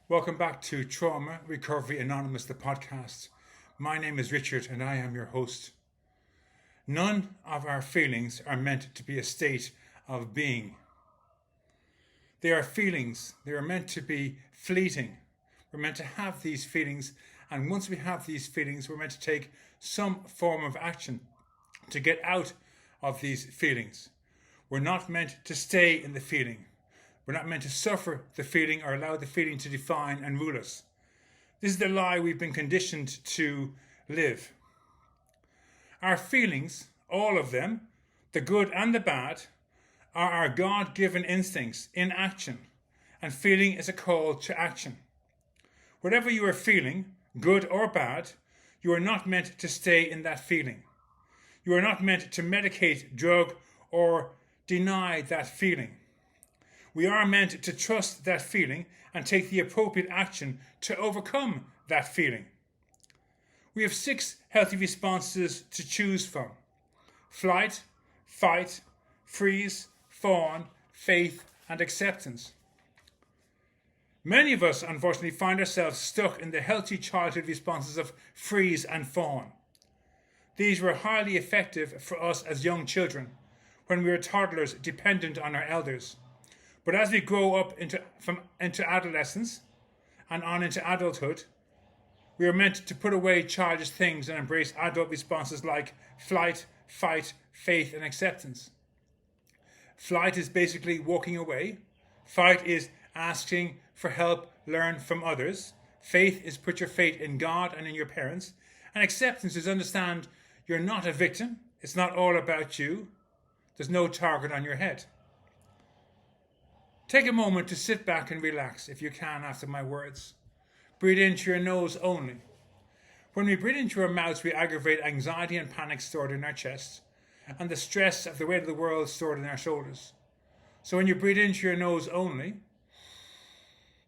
Welcome back to Trauma Recovery Anonymous, the podcast. My name is Richard and I am your host. None of our feelings are meant to be a state of being. They are feelings. They are meant to be fleeting. We're meant to have these feelings, and once we have these feelings, we're meant to take some form of action to get out of these feelings. We're not meant to stay in the feeling. We're not meant to suffer the feeling or allow the feeling to define and rule us. This is the lie we've been conditioned to live. Our feelings, all of them, the good and the bad, are our God-given instincts in action, and feeling is a call to action. Whatever you are feeling, good or bad, you are not meant to stay in that feeling. You are not meant to medicate, drug, or deny that feeling. We are meant to trust that feeling and take the appropriate action to overcome that feeling. We have 6 healthy responses to choose from: flight, fight, freeze, fawn, faith, and acceptance. Many of us, unfortunately, find ourselves stuck in the healthy childhood responses of freeze and fawn. These were highly effective for us as young children, when we were toddlers dependent on our elders. But as we grow up into adolescence and on into adulthood, we are meant to put away childish things and embrace adult responses like flight, fight, faith, and acceptance. Flight is basically walking away. Fight is asking for help, learn from others. Faith is put your faith in God and in your parents. And acceptance is understand you're not a victim. It's not all about you. There's no target on your head. Take a moment to sit back and relax, if you can, after my words. Breathe into your nose only. When we breathe into our mouths, we aggravate anxiety and panic stored in our chest, and the stress of the weight of the world stored in our shoulders. So when you breathe into your nose only,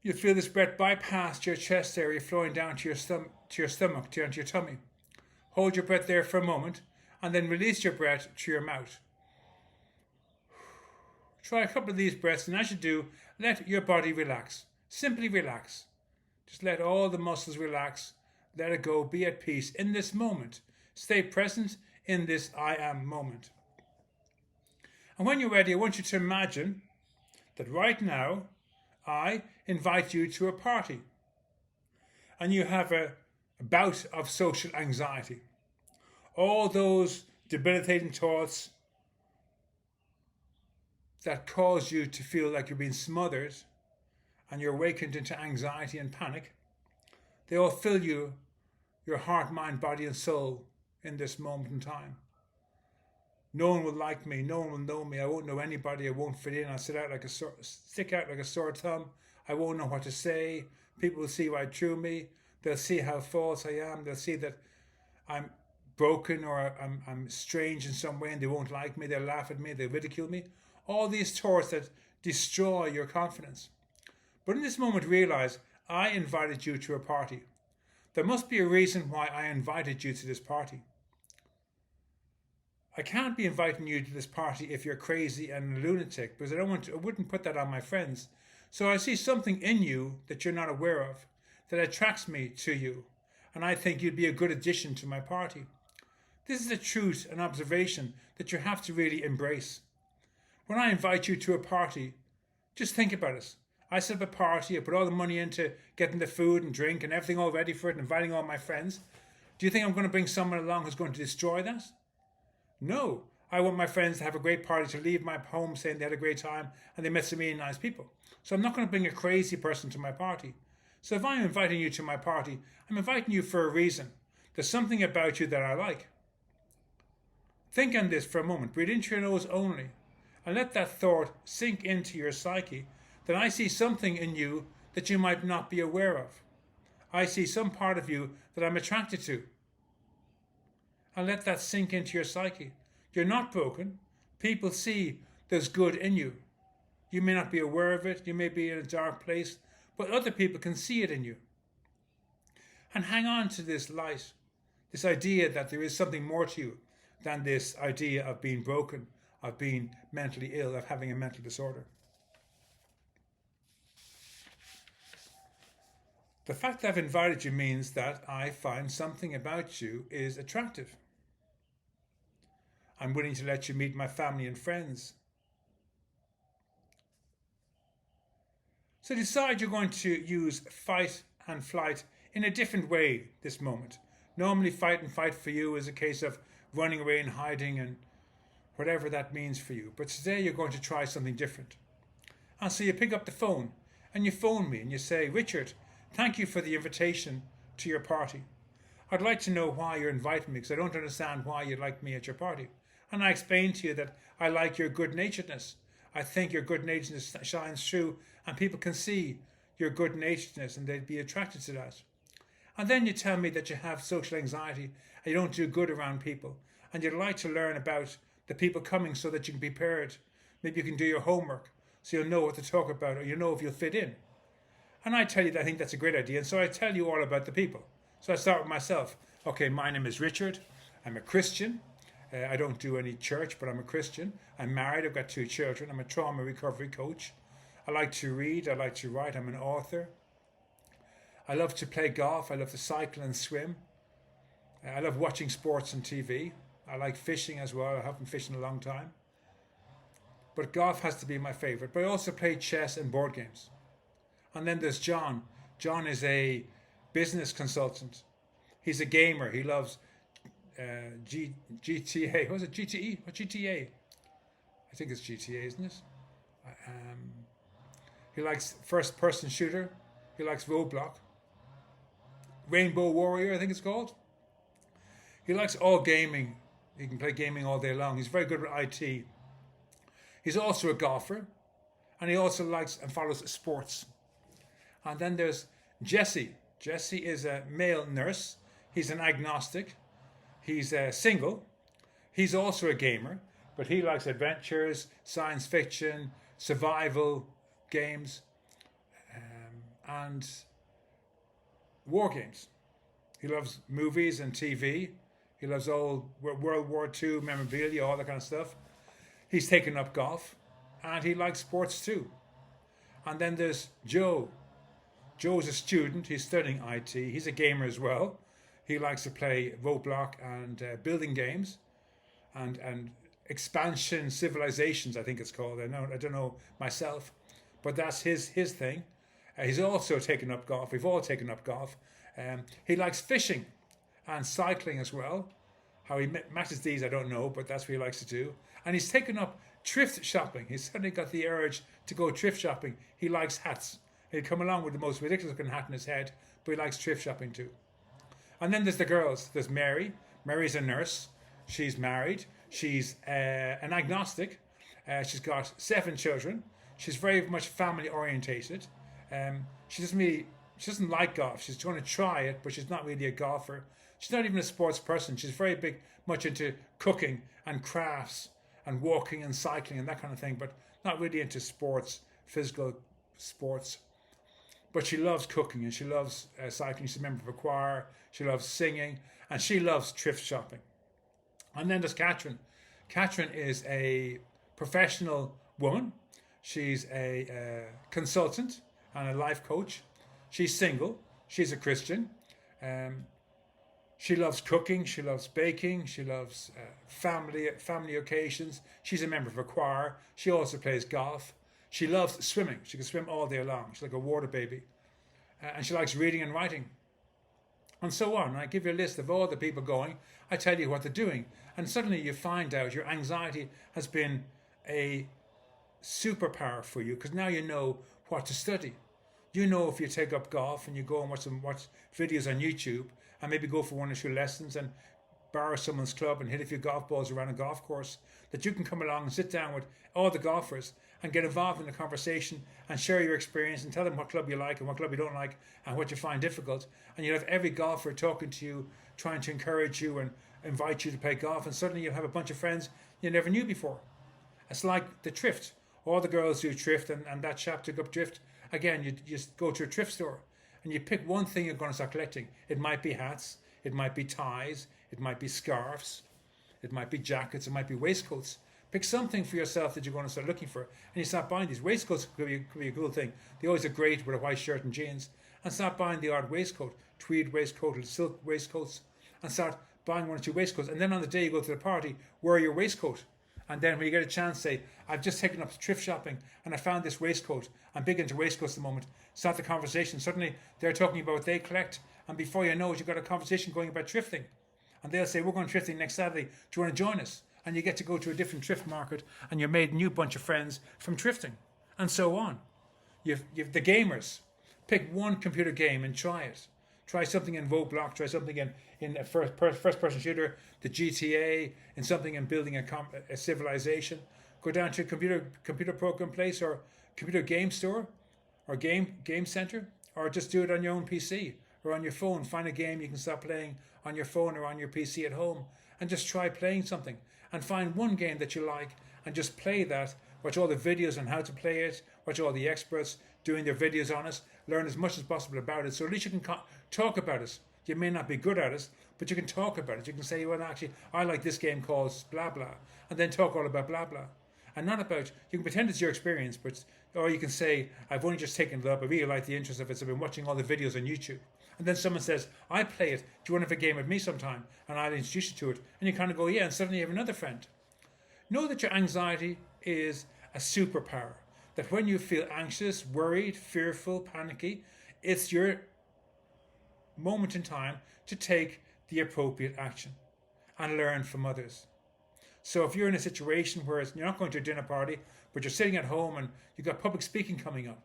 you feel this breath bypass your chest area, flowing down to your stomach, down to your tummy. Hold your breath there for a moment, and then release your breath to your mouth. Try a couple of these breaths, and as you do, let your body relax. Simply relax. Just let all the muscles relax. Let it go. Be at peace in this moment. Stay present in this I am moment. And when you're ready, I want you to imagine that right now, I invite you to a party. And you have a bout of social anxiety. All those debilitating thoughts that cause you to feel like you're being smothered and you're awakened into anxiety and panic, they all fill you, your heart, mind, body, and soul in this moment in time. No one will like me. No one will know me. I won't know anybody. I won't fit in. I'll stick out like a sore thumb. I won't know what to say. People will see right through me. They'll see how false I am. They'll see that I'm broken or I'm strange in some way, and they won't like me. They'll laugh at me. They'll ridicule me. All these thoughts that destroy your confidence. But in this moment, realize I invited you to a party. There must be a reason why I invited you to this party. I can't be inviting you to this party if you're crazy and a lunatic, because I wouldn't put that on my friends. So I see something in you that you're not aware of that attracts me to you, and I think you'd be a good addition to my party. This is a truth, an observation that you have to really embrace. When I invite you to a party, just think about it. I set up a party, I put all the money into getting the food and drink and everything all ready for it and inviting all my friends. Do you think I'm going to bring someone along who's going to destroy that? No. I want my friends to have a great party, to leave my home saying they had a great time and they met some really nice people. So I'm not going to bring a crazy person to my party. So if I'm inviting you to my party, I'm inviting you for a reason. There's something about you that I like. Think on this for a moment. Breathe into your nose only. And let that thought sink into your psyche that I see something in you that you might not be aware of. I see some part of you that I'm attracted to. And let that sink into your psyche. You're not broken. People see there's good in you. You may not be aware of it. You may be in a dark place, but other people can see it in you. And hang on to this light, this idea that there is something more to you than this idea of being broken, of being mentally ill, of having a mental disorder. The fact that I've invited you means that I find something about you is attractive. I'm willing to let you meet my family and friends. So decide you're going to use fight and flight in a different way this moment. Normally, fight and fight for you is a case of running away and hiding and whatever that means for you. But today you're going to try something different. And so you pick up the phone and you phone me and you say, Richard, thank you for the invitation to your party. I'd like to know why you're inviting me because I don't understand why you'd like me at your party. And I explain to you that I like your good-naturedness. I think your good-naturedness shines through and people can see your good-naturedness and they'd be attracted to that. And then you tell me that you have social anxiety and you don't do good around people and you'd like to learn about the people coming so that you can be prepared. Maybe you can do your homework so you'll know what to talk about or you know if you'll fit in. And I tell you that I think that's a great idea, and so I tell you all about the people. So I start with myself. Okay, my name is Richard. I'm a Christian. I don't do any church, but I'm a Christian. I'm married. I've got 2 children. I'm a trauma recovery coach. I like to read. I like to write. I'm an author. I love to play golf. I love to cycle and swim. I love watching sports on TV. I like fishing as well. I haven't fished in a long time. But golf has to be my favorite. But I also play chess and board games. And then there's John. John is a business consultant. He's a gamer. He loves GTA. Was it GTE? What GTA? I think it's GTA, isn't it? He likes first-person shooter. He likes Roblox. Rainbow Warrior, I think it's called. He likes all gaming. He can play gaming all day long. He's very good with IT. He's also a golfer. And he also likes and follows sports. And then there's Jesse. Jesse is a male nurse. He's an agnostic. He's single. He's also a gamer, but he likes adventures, science fiction, survival games, and war games. He loves movies and TV. He loves old World War II memorabilia, all that kind of stuff. He's taken up golf, and he likes sports too. And then there's Joe. Joe's a student. He's studying IT. He's a gamer as well. He likes to play Roblox and building games and expansion civilizations, I think it's called. I don't know myself, but that's his thing. He's also taken up golf. We've all taken up golf. He likes fishing and cycling as well. How he matches these, I don't know, but that's what he likes to do. And he's taken up thrift shopping. He's suddenly got the urge to go thrift shopping. He likes hats. He'd come along with the most ridiculous looking hat in his head, but he likes thrift shopping too. And then there's the girls. There's Mary. Mary's a nurse. She's married. She's an agnostic. She's got 7 children. She's very much family orientated. She doesn't like golf. She's going to try it, but she's not really a golfer. She's not even a sports person. She's very much into cooking and crafts and walking and cycling and that kind of thing, but not really into sports, physical sports. But she loves cooking and she loves cycling. She's a member of a choir. She loves singing and she loves thrift shopping. And then there's Catherine. Catherine is a professional woman. She's a consultant and a life coach. She's single. She's a Christian. She loves cooking. She loves baking. She loves family occasions. She's a member of a choir. She also plays golf. She loves swimming. She can swim all day long. She's like a water baby. And she likes reading and writing. And so on. I give you a list of all the people going. I tell you what they're doing. And suddenly you find out your anxiety has been a superpower for you because now you know what to study. You know if you take up golf and you go and watch videos on YouTube and maybe go for 1 or 2 lessons and borrow someone's club and hit a few golf balls around a golf course, that you can come along and sit down with all the golfers and get involved in the conversation and share your experience and tell them what club you like and what club you don't like and what you find difficult. And you'll have every golfer talking to you, trying to encourage you and invite you to play golf, and suddenly you'll have a bunch of friends you never knew before. It's like the thrift. All the girls do thrift, and that chap took up thrift. Again, you just go to a thrift store and you pick one thing you're going to start collecting. It might be hats, it might be ties, it might be scarves, it might be jackets, it might be waistcoats. Pick something for yourself that you're going to start looking for, and you start buying these. Waistcoats could be a cool thing. They always look great with a white shirt and jeans. And start buying the odd waistcoat, tweed waistcoat, or silk waistcoats, and start buying 1 or 2 waistcoats. And then on the day you go to the party, wear your waistcoat. And then when you get a chance, say, I've just taken up thrift shopping and I found this waistcoat. I'm big into waistcoats at the moment. Start the conversation. Suddenly they're talking about what they collect. And before you know it, you've got a conversation going about thrifting. And they'll say, we're going thrifting next Saturday. Do you want to join us? And you get to go to a different thrift market and you've made a new bunch of friends from thrifting. And so on. You've the gamers. Pick one computer game and try it. Try something in Roblox, try something in a first-person shooter, the GTA, in something in building a civilization. Go down to a computer program place or computer game store or game center, or just do it on your own PC or on your phone. Find a game you can start playing on your phone or on your PC at home and just try playing something. And find one game that you like and just play that. Watch all the videos on how to play it. Watch all the experts doing their videos on it. Learn as much as possible about it. So at least you can talk about it. You may not be good at it, but you can talk about it. You can say, well, actually, I like this game called blah, blah. And then talk all about blah, blah. And not about, you can pretend it's your experience, or you can say, I've only just taken it up. I really like the interest of it. So I've been watching all the videos on YouTube. And then someone says, I play it. Do you want to have a game with me sometime? And I'll introduce you to it. And you kind of go, yeah. And suddenly you have another friend. Know that your anxiety is a superpower. That when you feel anxious, worried, fearful, panicky, it's your moment in time to take the appropriate action and learn from others. So if you're in a situation where you're not going to a dinner party, but you're sitting at home and you've got public speaking coming up,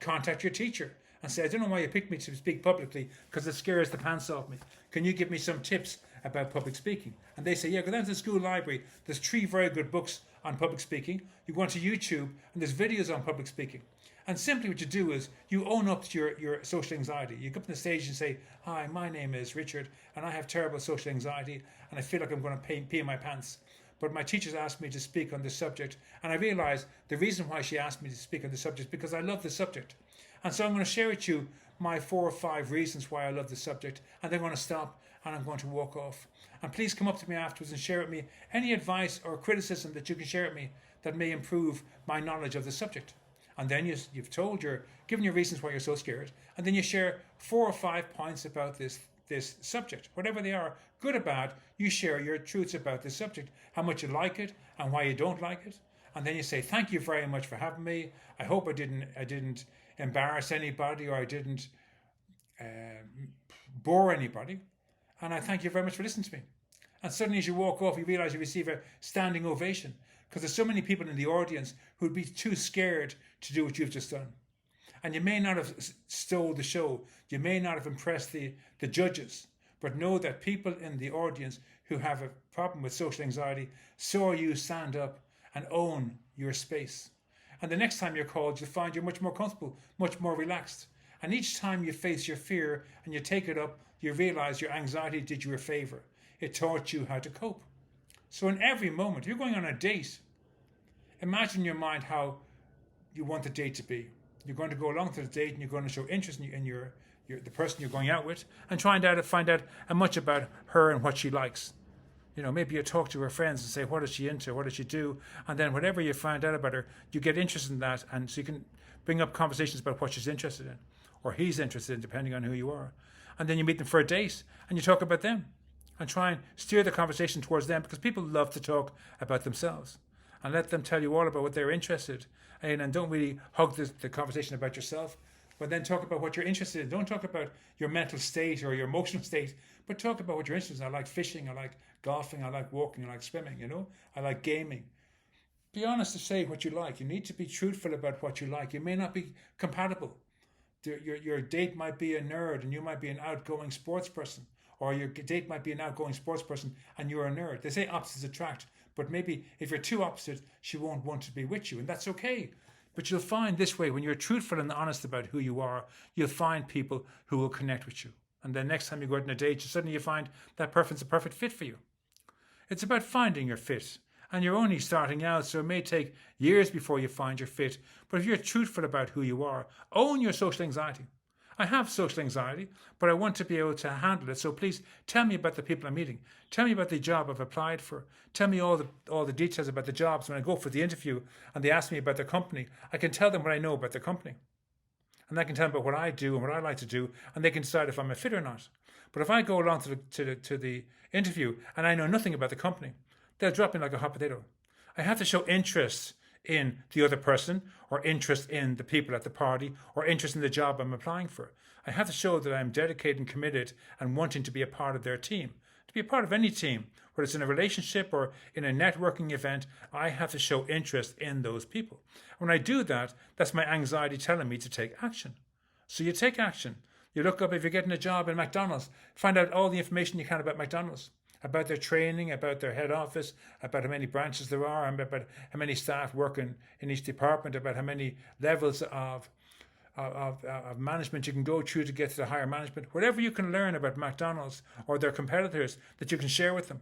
contact your teacher and say, I don't know why you picked me to speak publicly because it scares the pants off me. Can you give me some tips about public speaking? And they say, yeah, go down to the school library. There's 3 very good books on public speaking. You go onto YouTube and there's videos on public speaking. And simply what you do is you own up to your social anxiety. You go up on the stage and say, hi, my name is Richard and I have terrible social anxiety and I feel like I'm going to pee in my pants. But my teacher's asked me to speak on this subject, and I realised the reason why she asked me to speak on this subject is because I love this subject. And so I'm going to share with you my 4 or 5 reasons why I love this subject, and then I'm going to stop and I'm going to walk off. And please come up to me afterwards and share with me any advice or criticism that you can share with me that may improve my knowledge of the subject. And then you've given your reasons why you're so scared, and then you share 4 or 5 points about this subject, whatever they are, good or bad. You share your truths about this subject, how much you like it and why you don't like it, and then you say, thank you very much for having me. I hope I didn't embarrass anybody, or I didn't bore anybody, and I thank you very much for listening to me. And suddenly as you walk off, you realize you receive a standing ovation, because there's so many people in the audience who'd be too scared to do what you've just done. And you may not have stole the show, you may not have impressed the judges, but know that people in the audience who have a problem with social anxiety saw you stand up and own your space. And the next time you're called, you'll find you're much more comfortable, much more relaxed. And each time you face your fear and you take it up, you realize your anxiety did you a favor. It taught you how to cope. So in every moment, if you're going on a date, imagine in your mind how you want the date to be. You're going to go along to the date and you're going to show interest in the person you're going out with, and find out how much about her and what she likes. You know, maybe you talk to her friends and say, what is she into? What does she do? And then whatever you find out about her, you get interested in that, and so you can bring up conversations about what she's interested in, or he's interested in, depending on who you are. And then you meet them for a date and you talk about them and try and steer the conversation towards them, because people love to talk about themselves, and let them tell you all about what they're interested in, and don't really hug the conversation about yourself, but then talk about what you're interested in. Don't talk about your mental state or your emotional state, but talk about what you're interested in. I like fishing, I like golfing, I like walking, I like swimming, I like gaming. Be honest to say what you like. You need to be truthful about what you like. You may not be compatible. Your date might be a nerd and you might be an outgoing sports person, or your date might be an outgoing sports person and you're a nerd. They say opposites attract, but maybe if you're too opposite, she won't want to be with you, and that's okay. But you'll find this way, when you're truthful and honest about who you are, you'll find people who will connect with you. And then next time you go out on a date, suddenly you find that person's a perfect fit for you. It's about finding your fit. And you're only starting out, so it may take years before you find your fit. But if you're truthful about who you are, own your social anxiety. I have social anxiety, but I want to be able to handle it. So please tell me about the people I'm meeting. Tell me about the job I've applied for. Tell me all the details about the jobs. When I go for the interview and they ask me about their company, I can tell them what I know about their company. And I can tell them about what I do and what I like to do, and they can decide if I'm a fit or not. But if I go along to the interview and I know nothing about the company, they'll drop me like a hot potato. I have to show interest in the other person, or interest in the people at the party, or interest in the job I'm applying for. I have to show that I'm dedicated and committed and wanting to be a part of their team. To be a part of any team, whether it's in a relationship or in a networking event, I have to show interest in those people. When I do that, that's my anxiety telling me to take action. So you take action. You look up, if you're getting a job in McDonald's, find out all the information you can about McDonald's, about their training, about their head office, about how many branches there are, about how many staff work in each department, about how many levels of management you can go through to get to the higher management. Whatever you can learn about McDonald's or their competitors that you can share with them,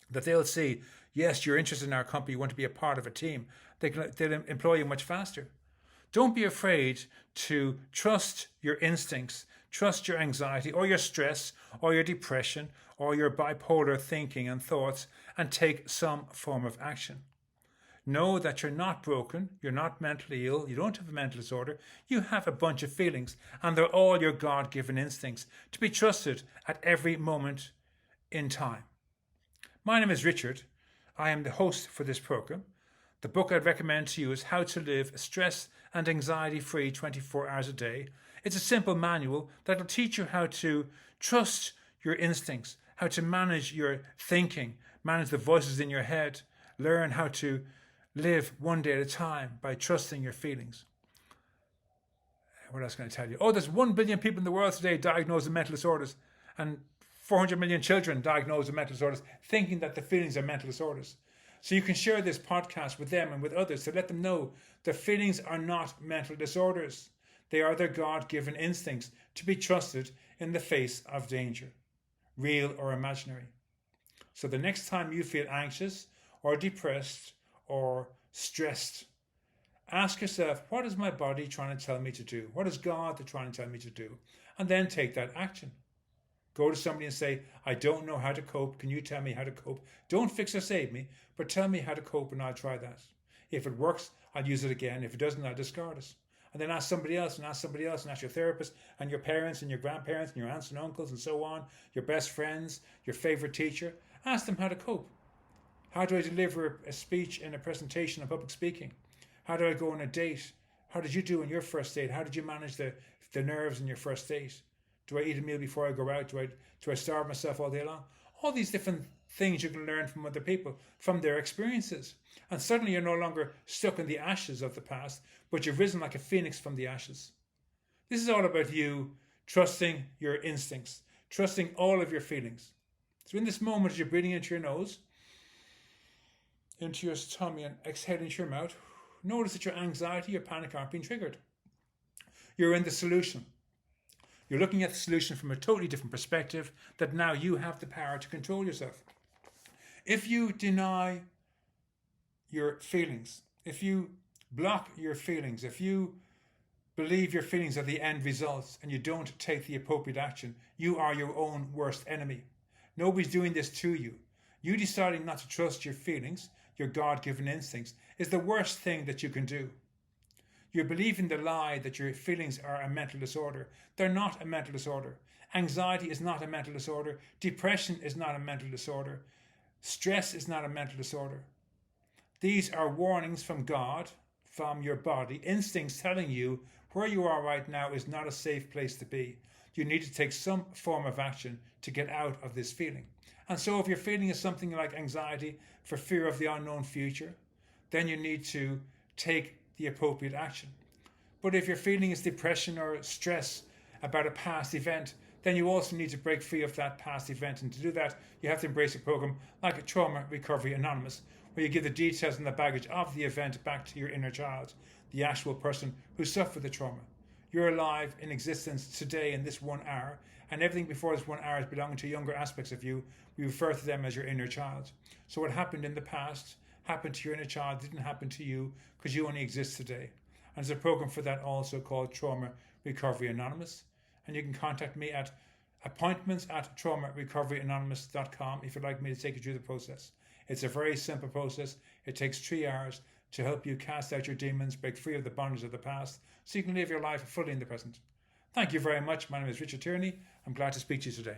that they'll see, yes, you're interested in our company, you want to be a part of a team. They'll employ you much faster. Don't be afraid to trust your instincts, trust your anxiety or your stress or your depression or your bipolar thinking and thoughts, and take some form of action. Know that you're not broken, you're not mentally ill, you don't have a mental disorder, you have a bunch of feelings, and they're all your God-given instincts to be trusted at every moment in time. My name is Richard. I am the host for this program. The book I'd recommend to you is How to Live Stress and Anxiety-Free 24 Hours a Day. It's a simple manual that will teach you how to trust your instincts, how to manage your thinking, manage the voices in your head, learn how to live one day at a time by trusting your feelings. What else can I tell you? Oh, there's 1 billion people in the world today diagnosed with mental disorders, and 400 million children diagnosed with mental disorders, thinking that the feelings are mental disorders. So you can share this podcast with them and with others to let them know their feelings are not mental disorders. They are their God-given instincts to be trusted in the face of danger, real or imaginary. So the next time you feel anxious or depressed or stressed, ask yourself, what is my body trying to tell me to do? What is God trying to tell me to do? And then take that action. Go to somebody and say, I don't know how to cope. Can you tell me how to cope? Don't fix or save me, but tell me how to cope and I'll try that. If it works, I'll use it again. If it doesn't, I'll discard it. And then ask somebody else and ask somebody else and ask your therapist and your parents and your grandparents and your aunts and uncles and so on, your best friends, your favorite teacher. Ask them how to cope. How do I deliver a speech in a presentation on public speaking? How do I go on a date? How did you do on your first date? How did you manage the nerves in your first date? Do I eat a meal before I go out? Do I starve myself all day long? All these different things you can learn from other people, from their experiences. And suddenly you're no longer stuck in the ashes of the past, but you've risen like a phoenix from the ashes. This is all about you trusting your instincts, trusting all of your feelings. So in this moment, as you're breathing into your nose, into your tummy and exhaling into your mouth, notice that your anxiety, your panic aren't being triggered. You're in the solution. You're looking at the solution from a totally different perspective, that now you have the power to control yourself. If you deny your feelings, if you block your feelings, if you believe your feelings are the end results and you don't take the appropriate action, you are your own worst enemy. Nobody's doing this to you. You deciding not to trust your feelings, your God-given instincts, is the worst thing that you can do. You're believing the lie that your feelings are a mental disorder. They're not a mental disorder. Anxiety is not a mental disorder. Depression is not a mental disorder. Stress is not a mental disorder. These are warnings from God, from your body, instincts telling you where you are right now is not a safe place to be. You need to take some form of action to get out of this feeling. And so if your feeling is something like anxiety for fear of the unknown future, then you need to take the appropriate action. But if your feeling is depression or stress about a past event, then you also need to break free of that past event. And to do that, you have to embrace a program like a Trauma Recovery Anonymous, where you give the details and the baggage of the event back to your inner child, the actual person who suffered the trauma. You're alive in existence today in this 1 hour, and everything before this 1 hour is belonging to younger aspects of you. We refer to them as your inner child. So what happened in the past happened to your inner child, didn't happen to you, because you only exist today. And there's a program for that also called Trauma Recovery Anonymous. And you can contact me at appointments@traumarecoveryanonymous.com if you'd like me to take you through the process. It's a very simple process. It takes 3 hours to help you cast out your demons, break free of the bondage of the past, so you can live your life fully in the present. Thank you very much. My name is Richard Tierney. I'm glad to speak to you today.